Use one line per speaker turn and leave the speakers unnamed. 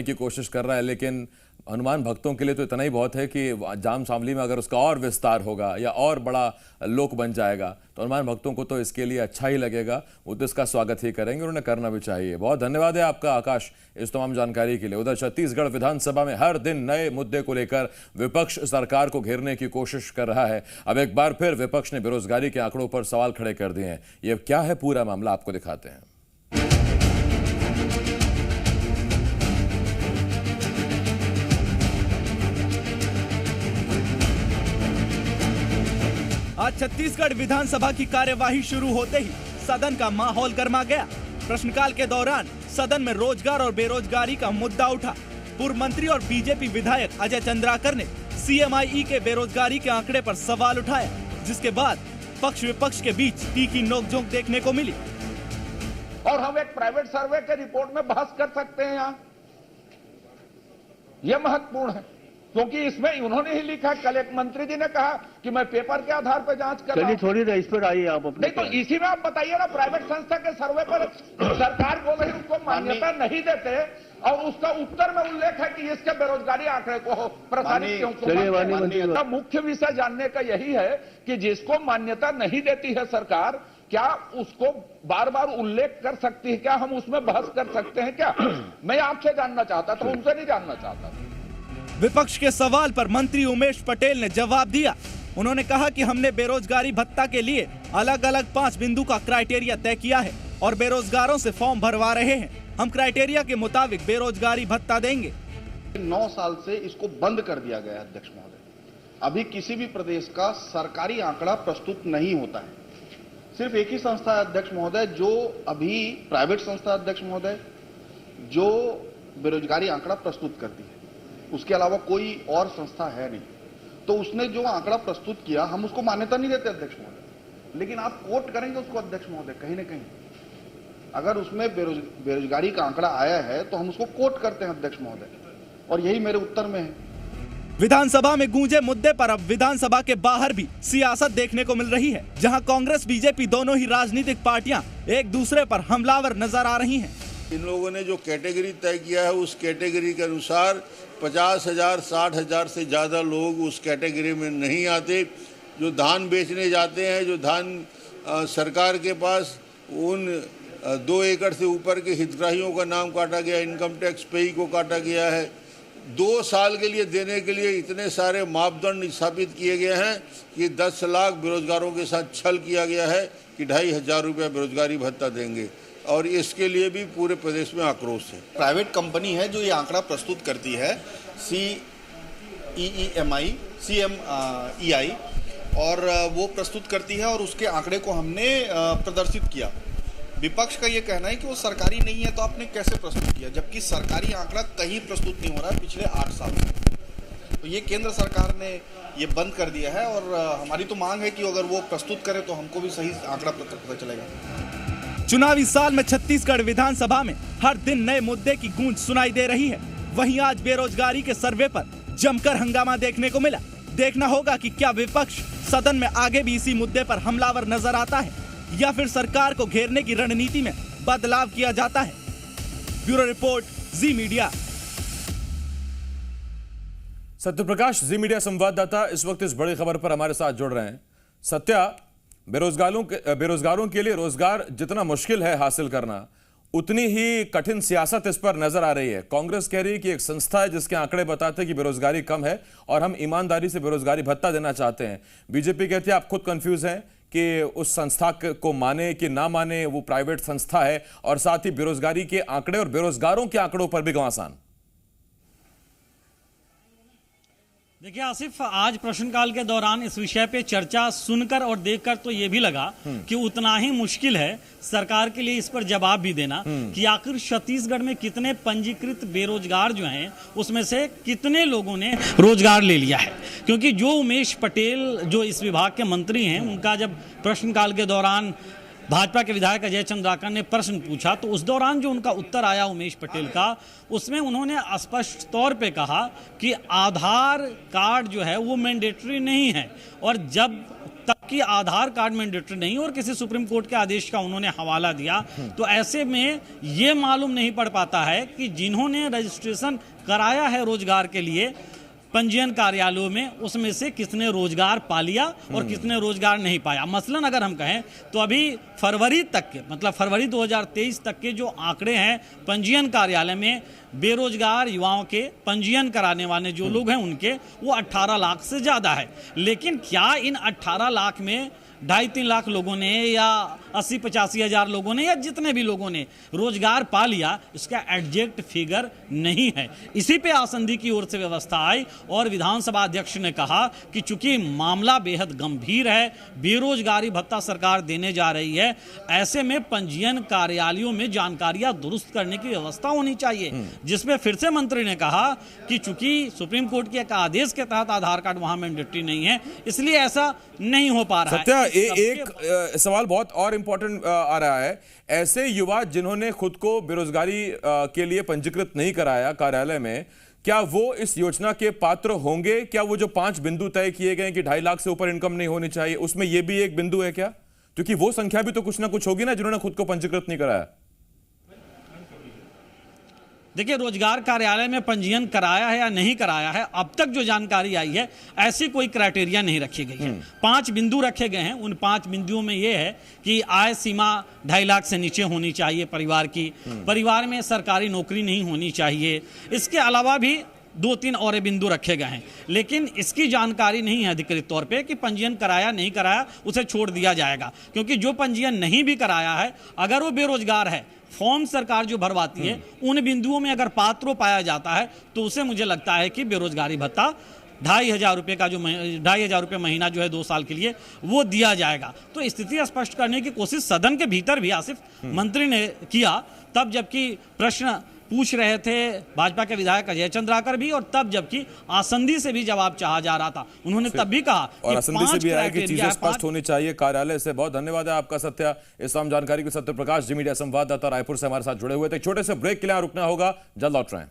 की कोशिश कर रहा है, लेकिन हनुमान भक्तों के लिए तो इतना ही बहुत है कि जाम शामली में अगर उसका और विस्तार होगा या और बड़ा लोक बन जाएगा तो हनुमान भक्तों को तो इसके लिए अच्छा ही लगेगा, वो तो इसका स्वागत ही करेंगे, उन्हें करना भी चाहिए। बहुत धन्यवाद है आपका आकाश इस तमाम जानकारी के लिए। उधर छत्तीसगढ़ विधानसभा में हर दिन नए मुद्दे को लेकर विपक्ष सरकार को घेरने की कोशिश कर रहा है। अब एक बार फिर विपक्ष ने बेरोजगारी के आंकड़ों पर सवाल खड़े कर दिए हैं। ये क्या है पूरा मामला, आपको दिखाते हैं।
आज छत्तीसगढ़ विधानसभा की कार्यवाही शुरू होते ही सदन का माहौल गर्मा गया। प्रश्नकाल के दौरान सदन में रोजगार और बेरोजगारी का मुद्दा उठा। पूर्व मंत्री और बीजेपी विधायक अजय चंद्राकर ने सीएमआई के बेरोजगारी के आंकड़े पर सवाल उठाया, जिसके बाद पक्ष विपक्ष के बीच तीखी नोकझोंक देखने को मिली।
और हम एक प्राइवेट सर्वे के रिपोर्ट में बहस कर सकते हैं यहाँ, यह महत्वपूर्ण है, क्योंकि इसमें उन्होंने ही लिखा। कल एक मंत्री जी ने कहा कि मैं पेपर के आधार पर जांच कर रहा हूं।
थोड़ी देर इस पर आइए आप अपने।
नहीं तो इसी में आप बताइए ना, प्राइवेट संस्था के सर्वे पर सरकार बोल रही उसको मान्यता नहीं देते और उसका उत्तर में उल्लेख है कि इसके बेरोजगारी आंकड़े को प्रसारित क्यों। मुख्य विषय जानने का यही है कि जिसको मान्यता नहीं देती है सरकार, क्या उसको बार बार उल्लेख कर सकती है क्या? हम उसमें बहस कर सकते हैं क्या? मैं आपसे जानना चाहता था, उनसे नहीं जानना चाहता था।
विपक्ष के सवाल पर मंत्री उमेश पटेल ने जवाब दिया। उन्होंने कहा कि हमने बेरोजगारी भत्ता के लिए अलग अलग 5 बिंदु का क्राइटेरिया तय किया है और बेरोजगारों से फॉर्म भरवा रहे हैं। हम क्राइटेरिया के मुताबिक बेरोजगारी भत्ता देंगे।
9 साल से इसको बंद कर दिया गया अध्यक्ष महोदय। अभी किसी भी प्रदेश का सरकारी आंकड़ा प्रस्तुत नहीं होता है। सिर्फ एक ही संस्था है अध्यक्ष महोदय, जो अभी प्राइवेट संस्था अध्यक्ष महोदय, जो बेरोजगारी आंकड़ा प्रस्तुत करती है। उसके अलावा कोई और संस्था है नहीं। तो उसने जो आंकड़ा प्रस्तुत किया, हम उसको मान्यता नहीं देते अध्यक्ष महोदय, लेकिन आप कोट करेंगे उसको अध्यक्ष महोदय कहीं ना कहीं। अगर उसमें बेरोजगारी का आंकड़ा आया है तो हम उसको कोट करते हैं अध्यक्ष महोदय, और यही मेरे उत्तर में है।
विधानसभा में गूंजे मुद्दे पर अब विधानसभा के बाहर भी सियासत देखने को मिल रही है, जहां कांग्रेस बीजेपी दोनों ही राजनीतिक पार्टियां एक दूसरे पर हमलावर नजर आ रही हैं।
इन लोगों ने जो कैटेगरी तय किया है, उस कैटेगरी के अनुसार 50,000 60,000 से ज़्यादा लोग उस कैटेगरी में नहीं आते। जो धान बेचने जाते हैं, जो धान सरकार के पास, उन 2 एकड़ से ऊपर के हितग्राहियों का नाम काटा गया, इनकम टैक्स पेई को काटा गया है। 2 साल के लिए देने के लिए इतने सारे मापदंड स्थापित किए गए हैं कि 10 लाख बेरोजगारों के साथ छल किया गया है कि 2,500 रुपये बेरोजगारी भत्ता देंगे, और इसके लिए भी पूरे प्रदेश में आक्रोश है।
प्राइवेट कंपनी है जो ये आंकड़ा प्रस्तुत करती है, CMEI, और वो प्रस्तुत करती है और उसके आंकड़े को हमने प्रदर्शित किया। विपक्ष का ये कहना है कि वो सरकारी नहीं है, तो आपने कैसे प्रस्तुत किया, जबकि सरकारी आंकड़ा कहीं प्रस्तुत नहीं हो रहा है पिछले 8 साल से। तो ये केंद्र सरकार ने ये बंद कर दिया है, और हमारी तो मांग है कि अगर वो प्रस्तुत करे तो हमको भी सही आंकड़ा पता चलेगा।
चुनावी साल में छत्तीसगढ़ विधानसभा में हर दिन नए मुद्दे की गूंज सुनाई दे रही है। वहीं आज बेरोजगारी के सर्वे पर जमकर हंगामा देखने को मिला। देखना होगा कि क्या विपक्ष सदन में आगे भी इसी मुद्दे पर हमलावर नजर आता है या फिर सरकार को घेरने की रणनीति में बदलाव किया जाता है। ब्यूरो रिपोर्ट, जी मीडिया।
सत्यप्रकाश, जी मीडिया संवाददाता, इस वक्त इस बड़ी खबर पर हमारे साथ जुड़ रहे हैं। सत्या, बेरोजगारों के लिए रोजगार जितना मुश्किल है हासिल करना, उतनी ही कठिन सियासत इस पर नजर आ रही है। कांग्रेस कह रही है कि एक संस्था है जिसके आंकड़े बताते हैं कि बेरोजगारी कम है और हम ईमानदारी से बेरोजगारी भत्ता देना चाहते हैं। बीजेपी कहती है आप खुद कंफ्यूज हैं कि उस संस्था को माने कि ना माने, वो प्राइवेट संस्था है, और साथ ही बेरोजगारी के आंकड़े और बेरोजगारों के आंकड़ों पर भी घमासान।
देखिए आसिफ, आज प्रश्नकाल के दौरान इस विषय पे चर्चा सुनकर और देखकर तो ये भी लगा कि उतना ही मुश्किल है सरकार के लिए इस पर जवाब भी देना कि आखिर छत्तीसगढ़ में कितने पंजीकृत बेरोजगार जो हैं, उसमें से कितने लोगों ने रोजगार ले लिया है। क्योंकि जो उमेश पटेल जो इस विभाग के मंत्री हैं, उनका जब प्रश्नकाल के दौरान भाजपा के विधायक अजय चंद्राकर ने प्रश्न पूछा, तो उस दौरान जो उनका उत्तर आया उमेश पटेल का, उसमें उन्होंने स्पष्ट तौर पे कहा कि आधार कार्ड जो है वो मैंडेटरी नहीं है, और जब तक कि आधार कार्ड मैंडेटरी नहीं और किसी सुप्रीम कोर्ट के आदेश का उन्होंने हवाला दिया। तो ऐसे में ये मालूम नहीं पड़ पाता है कि जिन्होंने रजिस्ट्रेशन कराया है रोजगार के लिए पंजीयन कार्यालयों में, उसमें से किसने रोजगार पा लिया और किसने रोजगार नहीं पाया। मसलन अगर हम कहें तो अभी फरवरी तक के, मतलब फरवरी 2023 तक के जो आंकड़े हैं पंजीयन कार्यालय में बेरोजगार युवाओं के पंजीयन कराने वाले जो लोग हैं उनके, वो 18 लाख से ज्यादा है। लेकिन क्या इन 18 लाख में 2.5-3 लाख लोगों ने या 80-85 हजार लोगों ने या जितने भी लोगों ने रोजगार पा लिया, इसका एग्जैक्ट फिगर नहीं है। इसी पे आसंदी की ओर से व्यवस्था आई और विधानसभा अध्यक्ष ने कहा कि चूंकि मामला बेहद गंभीर है, बेरोजगारी भत्ता सरकार देने जा रही है, ऐसे में पंजीयन कार्यालयों में जानकारियां दुरुस्त करने की व्यवस्था होनी चाहिए। जिसमें फिर से मंत्री ने कहा कि चूंकि सुप्रीम कोर्ट के एक आदेश के तहत आधार कार्ड वहां मैंडेटरी नहीं है, इसलिए ऐसा नहीं हो पा रहा है।
सत्या, एक सवाल बहुत और इंपॉर्टेंट आ रहा है। ऐसे युवा जिन्होंने खुद को बेरोजगारी के लिए पंजीकृत नहीं कराया कार्यालय में, क्या वो इस योजना के पात्र होंगे? क्या वो जो 5 बिंदु तय किए गए कि 2.5 लाख से ऊपर इनकम नहीं होनी चाहिए, उसमें ये भी एक बिंदु है क्या? क्योंकि वो संख्या भी तो कुछ ना कुछ होगी ना जिन्होंने खुद को पंजीकृत नहीं कराया।
देखिए, रोजगार कार्यालय में पंजीयन कराया है या नहीं कराया है, अब तक जो जानकारी आई है ऐसी कोई क्राइटेरिया नहीं रखी गई है। 5 बिंदु रखे गए हैं। उन 5 बिंदुओं में यह है कि आय सीमा 2.5 लाख से नीचे होनी चाहिए परिवार की, परिवार में सरकारी नौकरी नहीं होनी चाहिए। इसके अलावा भी 2-3 और बिंदु रखे गए हैं, लेकिन इसकी जानकारी नहीं है अधिकृत तौर पे कि पंजीयन कराया नहीं कराया, उसे छोड़ दिया जाएगा। क्योंकि जो पंजीयन नहीं भी कराया है, अगर वो बेरोजगार है, फॉर्म सरकार जो भरवाती है, उन बिंदुओं में अगर पात्र पाया जाता है तो उसे मुझे लगता है कि बेरोजगारी भत्ता 2,500 रुपये का जो 2,500 रुपये महीना जो है 2 साल के लिए वो दिया जाएगा। तो स्थिति स्पष्ट करने की कोशिश सदन के भीतर भी आसिफ मंत्री ने किया, तब जबकि प्रश्न पूछ रहे थे भाजपा के विधायक अजय चंद्राकर भी, और तब जबकि आसंदी से भी जवाब चाहा जा रहा था, उन्होंने तब भी कहा
और आसंदी से भी आया कि चीजें स्पष्ट होनी चाहिए कार्यालय से। बहुत धन्यवाद है आपका सत्या, इस तमाम जानकारी के। सत्य प्रकाश, जी मीडिया संवाददाता रायपुर से हमारे साथ जुड़े हुए थे। छोटे से ब्रेक के लिए रुकना होगा, जल्द लौट रहे हैं।